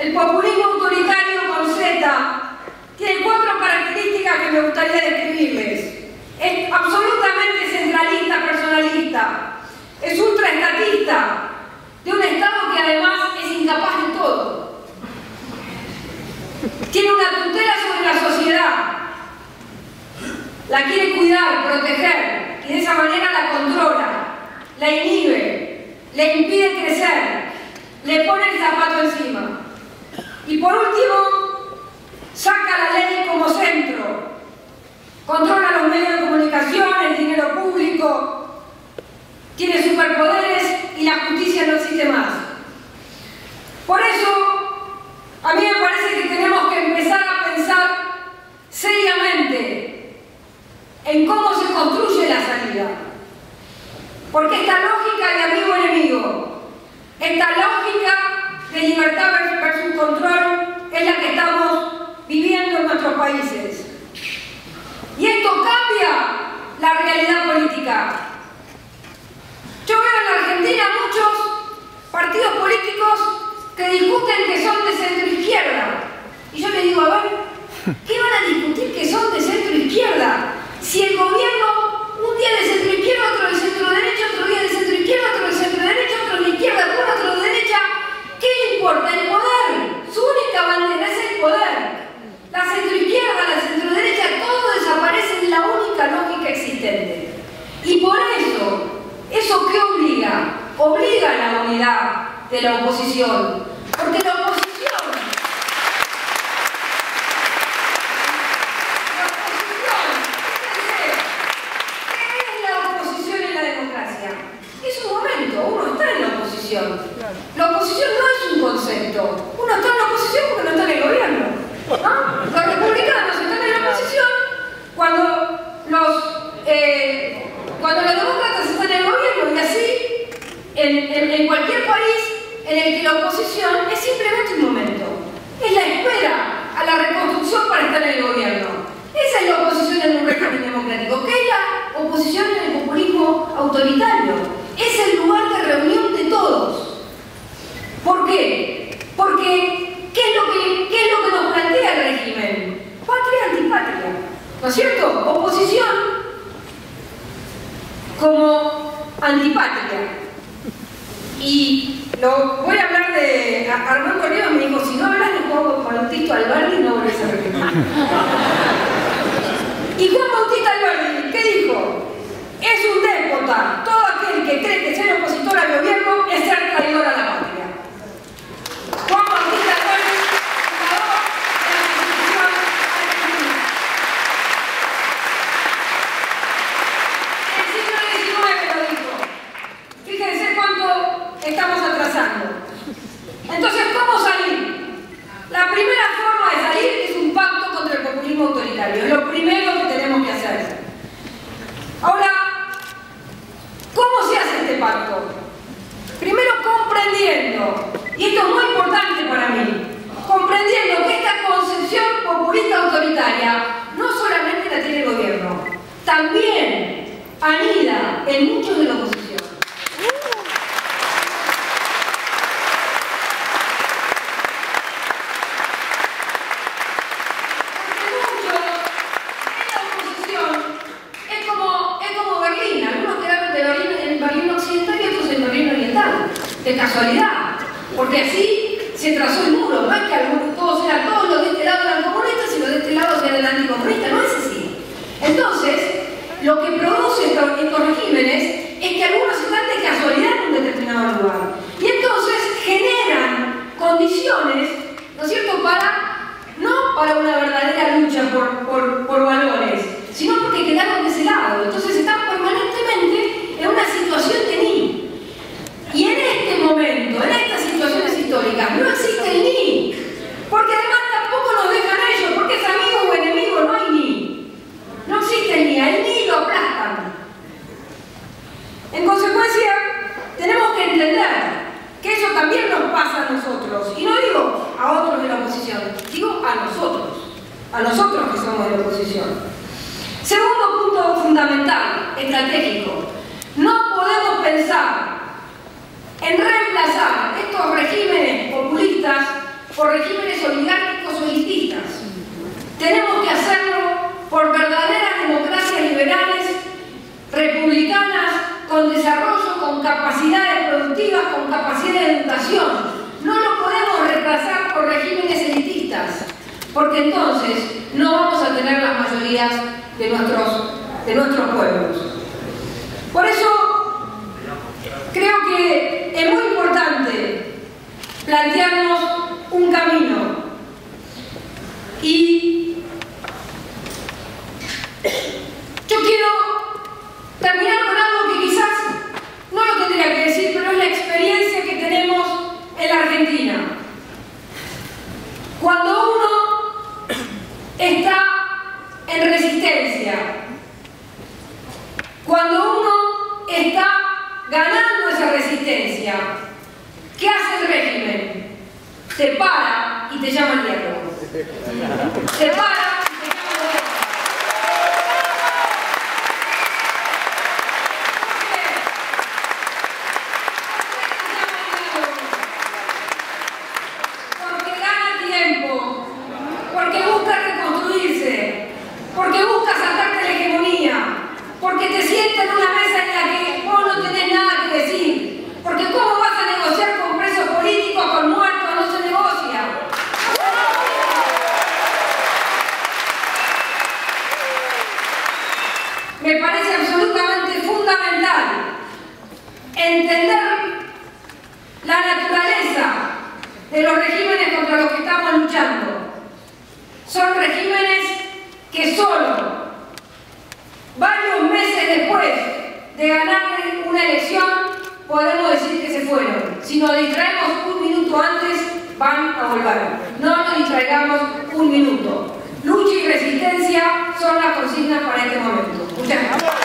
El populismo autoritario con Z tiene 4 características que me gustaría describirles. Es absolutamente centralista, personalista. Es ultraestatista, de un Estado que además es incapaz de todo. Tiene una tutela sobre la sociedad. La quiere cuidar, proteger, y de esa manera la controla, la inhibe, le impide crecer, le pone el zapato encima. Y por último, saca la ley como centro, controla los medios de comunicación, el dinero público, tiene superpoderes y la justicia no existe más. Por eso, a mí me parece que tenemos que empezar a pensar seriamente en cómo se construye la salida. Porque esta lógica de amigo-enemigo, esta lógica de libertad versus control es la que estamos viviendo en nuestros países. Y esto cambia la realidad política. Yo veo en la Argentina muchos partidos políticos que discuten que son de centro-izquierda. Y yo les digo, a ver, ¿qué van a discutir que son de centro-izquierda? Si el gobierno, un día de centro-izquierda, otro de centro-derecha, otro día de centro-izquierda, otro de centro-derecha, otro de izquierda, otro de derecha, ¿qué le importa? El poder. Su única bandera es el poder. La centro-izquierda, la centro-derecha, todo desaparece en la única lógica existente. Y por eso, ¿eso qué obliga? Obliga a la unidad de la oposición. Porque la oposición es un momento, uno está en la oposición. La oposición no es un concepto. Uno está en la oposición porque no está en el gobierno. ¿No? Los republicanos están en la oposición cuando los demócratas están en el gobierno, y así en cualquier país en el que la oposición es simplemente un momento. Es la espera a la reconstrucción para estar en el gobierno. Esa es la oposición en un régimen democrático. ¿Qué es la oposición en el populismo autoritario? Es el lugar de reunión de todos. ¿Por qué? Porque ¿qué es lo que nos plantea el régimen? Patria, antipatria. ¿No es cierto? Oposición como antipatria. Y voy a hablar de Armando Ríos. Me dijo, si no hablas de Juan Bautista Alberdi, no volvés a repetir. Y Juan Bautista Alberdi, ¿qué dijo? Es un déspota. Todo aquel que cree que ser opositor al gobierno es ser traidor a la patria. Juan Bautista Alberdi, fundador de la Constitución Argentina. En el siglo XIX lo dijo. Fíjense cuánto estamos atrasando. Entonces, ¿cómo salir? La primera forma de salir es un pacto contra el populismo autoritario. Es lo primero que tenemos que hacer. Ahora, ¿cómo se hace este pacto? Primero comprendiendo, y esto es muy importante para mí, comprendiendo que esta concepción populista autoritaria no solamente la tiene el gobierno, también anida en muchos de la oposición. De casualidad, porque así se trazó el muro. No es que todos los de este lado eran comunistas y los de este lado eran anticomunistas, no es así. Entonces, lo que produce estos regímenes es que algunos están de casualidad en un determinado lugar. Y entonces generan condiciones, ¿no es cierto?, no para una verdadera lucha por valores, sino porque quedaron de ese lado. Entonces están permanentemente en una situación de ni. Y en este momento, en estas situaciones históricas, no existe el ni. Porque además tampoco nos dejan ellos, porque es amigo o enemigo, no hay ni. No existe el ni, al ni lo aplastan. En consecuencia, tenemos que entender que eso también nos pasa a nosotros. Y no digo a otros de la oposición, digo a nosotros que somos de la oposición. Segundo punto fundamental, estratégico. No podemos pensar en reemplazar estos regímenes populistas por regímenes materia de educación. No lo podemos reemplazar por regímenes elitistas, porque entonces no vamos a tener las mayorías de nuestros pueblos. Por eso creo que es muy importante plantearnos un camino y yo quiero terminar con algo que quizás no lo tendría que decir, pero es la experiencia que tenemos en la Argentina. Cuando uno está en resistencia, cuando uno está ganando esa resistencia, ¿qué hace el régimen? Te para y te llama al diálogo. Te para y te llama al diálogo. Porque gana tiempo, porque busca reconstruirse, porque busca sacarte la hegemonía, porque te sienta en una mesa en la que vos no tenés nada que decir, porque ¿cómo vas a negociar con presos políticos, con muertos? No se negocia. Me parece absolutamente fundamental entender la naturaleza de los regímenes contra los que estamos luchando. Son regímenes que solo varios meses después de ganar una elección podemos decir que se fueron. Si nos distraemos un minuto antes, van a volver. No nos distraigamos un minuto. Lucha y resistencia son las consignas para este momento. Muchas gracias.